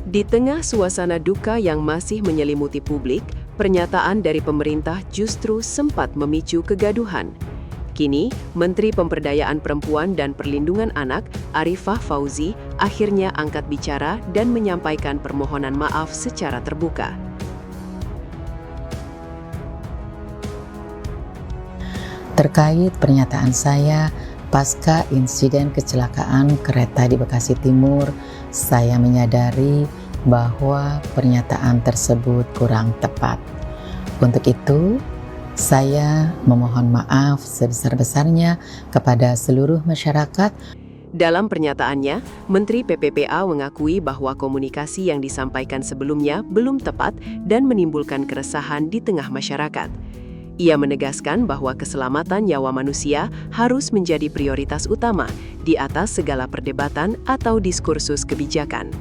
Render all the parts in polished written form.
Di tengah suasana duka yang masih menyelimuti publik, pernyataan dari pemerintah justru sempat memicu kegaduhan. Kini, Menteri Pemberdayaan Perempuan dan Perlindungan Anak, Arifah Fauzi, akhirnya angkat bicara dan menyampaikan permohonan maaf secara terbuka. Terkait pernyataan saya pasca insiden kecelakaan kereta di Bekasi Timur, saya menyadari bahwa pernyataan tersebut kurang tepat. Untuk itu, saya memohon maaf sebesar-besarnya kepada seluruh masyarakat. Dalam pernyataannya, Menteri PPPA mengakui bahwa komunikasi yang disampaikan sebelumnya belum tepat dan menimbulkan keresahan di tengah masyarakat. Ia menegaskan bahwa keselamatan nyawa manusia harus menjadi prioritas utama di atas segala perdebatan atau diskursus kebijakan.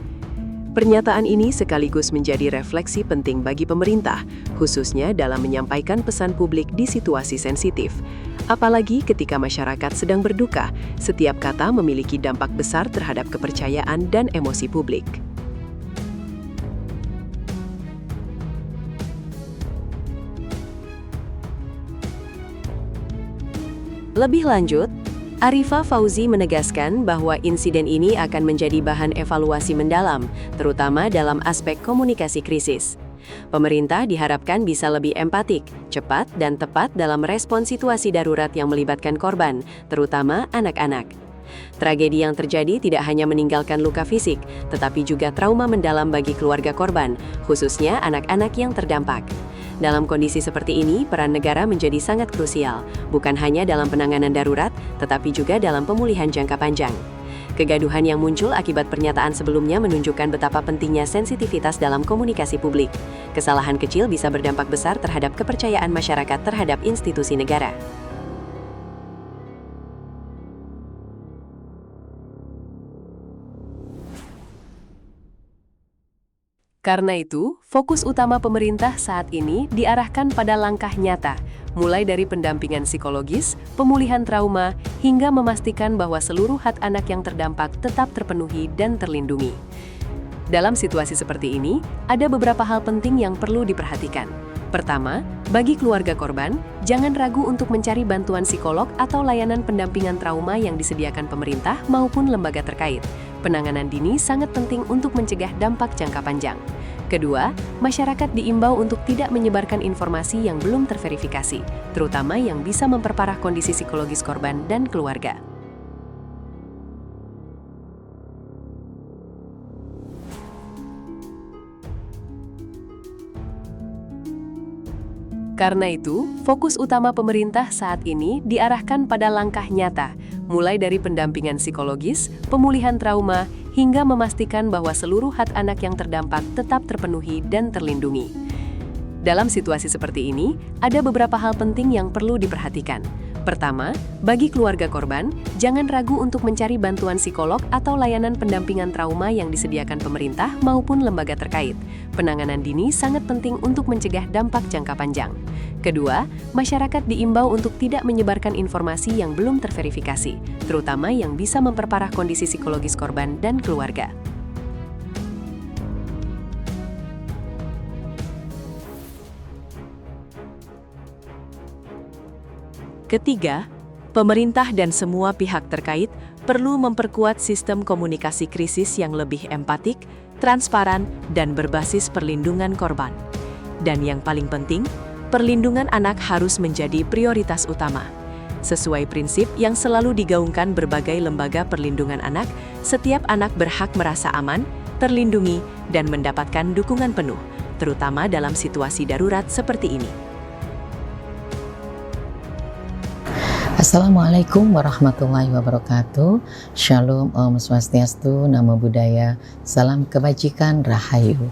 Pernyataan ini sekaligus menjadi refleksi penting bagi pemerintah, khususnya dalam menyampaikan pesan publik di situasi sensitif. Apalagi ketika masyarakat sedang berduka, setiap kata memiliki dampak besar terhadap kepercayaan dan emosi publik. Lebih lanjut, Arifah Fauzi menegaskan bahwa insiden ini akan menjadi bahan evaluasi mendalam, terutama dalam aspek komunikasi krisis. Pemerintah diharapkan bisa lebih empatik, cepat, dan tepat dalam respon situasi darurat yang melibatkan korban, terutama anak-anak. Tragedi yang terjadi tidak hanya meninggalkan luka fisik, tetapi juga trauma mendalam bagi keluarga korban, khususnya anak-anak yang terdampak. Dalam kondisi seperti ini, peran negara menjadi sangat krusial, bukan hanya dalam penanganan darurat, tetapi juga dalam pemulihan jangka panjang. Kegaduhan yang muncul akibat pernyataan sebelumnya menunjukkan betapa pentingnya sensitivitas dalam komunikasi publik. Kesalahan kecil bisa berdampak besar terhadap kepercayaan masyarakat terhadap institusi negara. Karena itu, fokus utama pemerintah saat ini diarahkan pada langkah nyata, mulai dari pendampingan psikologis, pemulihan trauma, hingga memastikan bahwa seluruh hak anak yang terdampak tetap terpenuhi dan terlindungi. Dalam situasi seperti ini, ada beberapa hal penting yang perlu diperhatikan. Pertama, bagi keluarga korban, jangan ragu untuk mencari bantuan psikolog atau layanan pendampingan trauma yang disediakan pemerintah maupun lembaga terkait. Penanganan dini sangat penting untuk mencegah dampak jangka panjang. Kedua, masyarakat diimbau untuk tidak menyebarkan informasi yang belum terverifikasi, terutama yang bisa memperparah kondisi psikologis korban dan keluarga. Karena itu, fokus utama pemerintah saat ini diarahkan pada langkah nyata, mulai dari pendampingan psikologis, pemulihan trauma, hingga memastikan bahwa seluruh hak anak yang terdampak tetap terpenuhi dan terlindungi. Dalam situasi seperti ini, ada beberapa hal penting yang perlu diperhatikan. Pertama, bagi keluarga korban, jangan ragu untuk mencari bantuan psikolog atau layanan pendampingan trauma yang disediakan pemerintah maupun lembaga terkait. Penanganan dini sangat penting untuk mencegah dampak jangka panjang. Kedua, masyarakat diimbau untuk tidak menyebarkan informasi yang belum terverifikasi, terutama yang bisa memperparah kondisi psikologis korban dan keluarga. Ketiga, pemerintah dan semua pihak terkait perlu memperkuat sistem komunikasi krisis yang lebih empatik, transparan, dan berbasis perlindungan korban. Dan yang paling penting, perlindungan anak harus menjadi prioritas utama. Sesuai prinsip yang selalu digaungkan berbagai lembaga perlindungan anak, setiap anak berhak merasa aman, terlindungi, dan mendapatkan dukungan penuh, terutama dalam situasi darurat seperti ini. Assalamualaikum warahmatullahi wabarakatuh. Shalom, Om Swastiastu, Namo Buddhaya, salam kebajikan, Rahayu.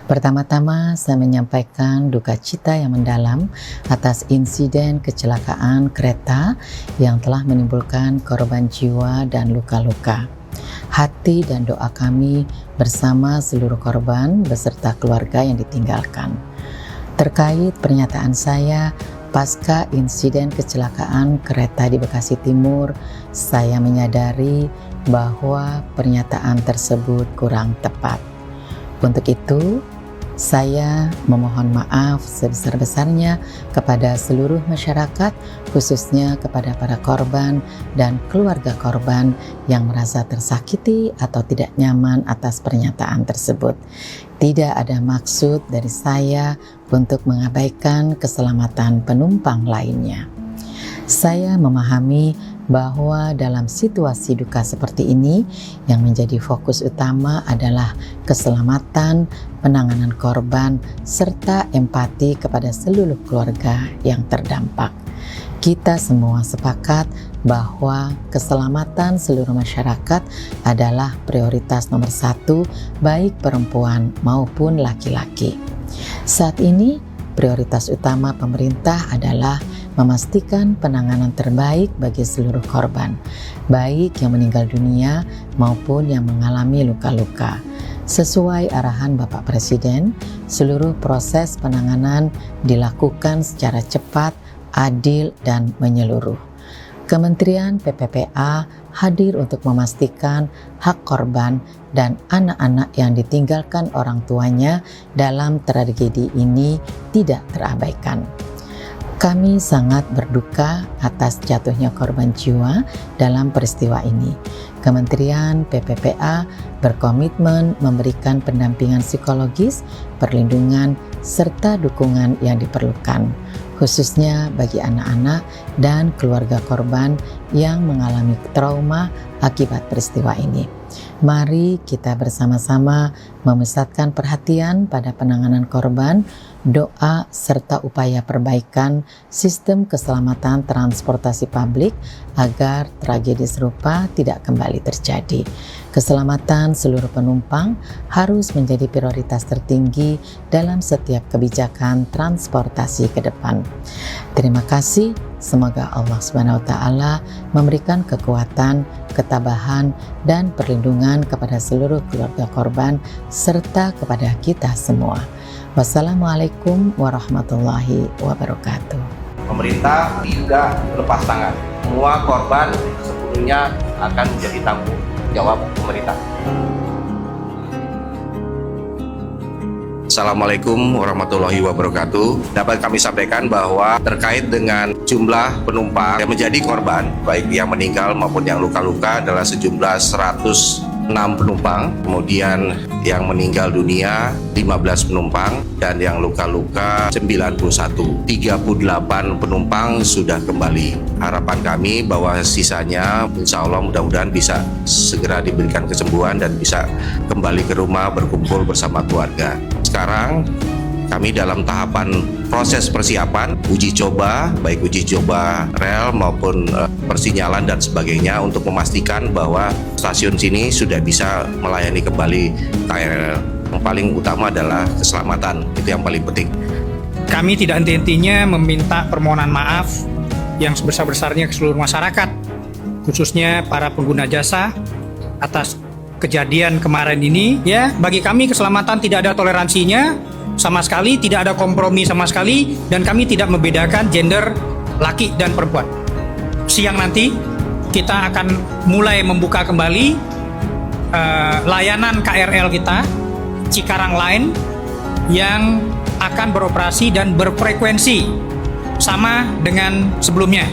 Pertama-tama saya menyampaikan duka cita yang mendalam atas insiden kecelakaan kereta yang telah menimbulkan korban jiwa dan luka-luka. Hati dan doa kami bersama seluruh korban beserta keluarga yang ditinggalkan. Terkait pernyataan saya pasca insiden kecelakaan kereta di Bekasi Timur, saya menyadari bahwa pernyataan tersebut kurang tepat. Untuk itu, saya memohon maaf sebesar-besarnya kepada seluruh masyarakat, khususnya kepada para korban dan keluarga korban yang merasa tersakiti atau tidak nyaman atas pernyataan tersebut. Tidak ada maksud dari saya untuk mengabaikan keselamatan penumpang lainnya. Saya memahami bahwa dalam situasi duka seperti ini, yang menjadi fokus utama adalah keselamatan, penanganan korban, serta empati kepada seluruh keluarga yang terdampak. Kita semua sepakat bahwa keselamatan seluruh masyarakat adalah prioritas nomor 1, baik perempuan maupun laki-laki. Saat ini, prioritas utama pemerintah adalah memastikan penanganan terbaik bagi seluruh korban, baik yang meninggal dunia maupun yang mengalami luka-luka. Sesuai arahan Bapak Presiden, seluruh proses penanganan dilakukan secara cepat, adil, dan menyeluruh. Kementerian PPPA hadir untuk memastikan hak korban dan anak-anak yang ditinggalkan orang tuanya dalam tragedi ini tidak terabaikan. Kami sangat berduka atas jatuhnya korban jiwa dalam peristiwa ini. Kementerian PPPA berkomitmen memberikan pendampingan psikologis, perlindungan, serta dukungan yang diperlukan, khususnya bagi anak-anak dan keluarga korban yang mengalami trauma akibat peristiwa ini. Mari kita bersama-sama memusatkan perhatian pada penanganan korban, doa serta upaya perbaikan sistem keselamatan transportasi publik agar tragedi serupa tidak kembali terjadi. Keselamatan seluruh penumpang harus menjadi prioritas tertinggi dalam setiap kebijakan transportasi ke depan. Terima kasih. Semoga Allah SWT memberikan kekuatan, ketabahan, dan perlindungan kepada seluruh keluarga korban serta kepada kita semua. Wassalamualaikum warahmatullahi wabarakatuh. Pemerintah tidak lepas tangan. Semua korban sepenuhnya akan menjadi tanggung jawab pemerintah. Assalamualaikum warahmatullahi wabarakatuh. Dapat kami sampaikan bahwa terkait dengan jumlah penumpang yang menjadi korban, baik yang meninggal maupun yang luka-luka adalah sejumlah 106 penumpang, kemudian yang meninggal dunia 15 penumpang, dan yang luka-luka 91. 38 penumpang sudah kembali. Harapan kami bahwa sisanya insya Allah mudah-mudahan bisa segera diberikan kesembuhan dan bisa kembali ke rumah berkumpul bersama keluarga. Sekarang kami dalam tahapan proses persiapan uji coba, baik uji coba rel maupun persinyalan dan sebagainya untuk memastikan bahwa stasiun sini sudah bisa melayani kembali KRL. Yang paling utama adalah keselamatan, itu yang paling penting. Kami tidak henti-hentinya meminta permohonan maaf yang sebesar-besarnya ke seluruh masyarakat, khususnya para pengguna jasa atas kejadian kemarin ini. Ya, bagi kami keselamatan tidak ada toleransinya sama sekali, tidak ada kompromi sama sekali, dan kami tidak membedakan gender laki dan perempuan. Siang nanti kita akan mulai membuka kembali layanan KRL kita Cikarang Line yang akan beroperasi dan berfrekuensi sama dengan sebelumnya.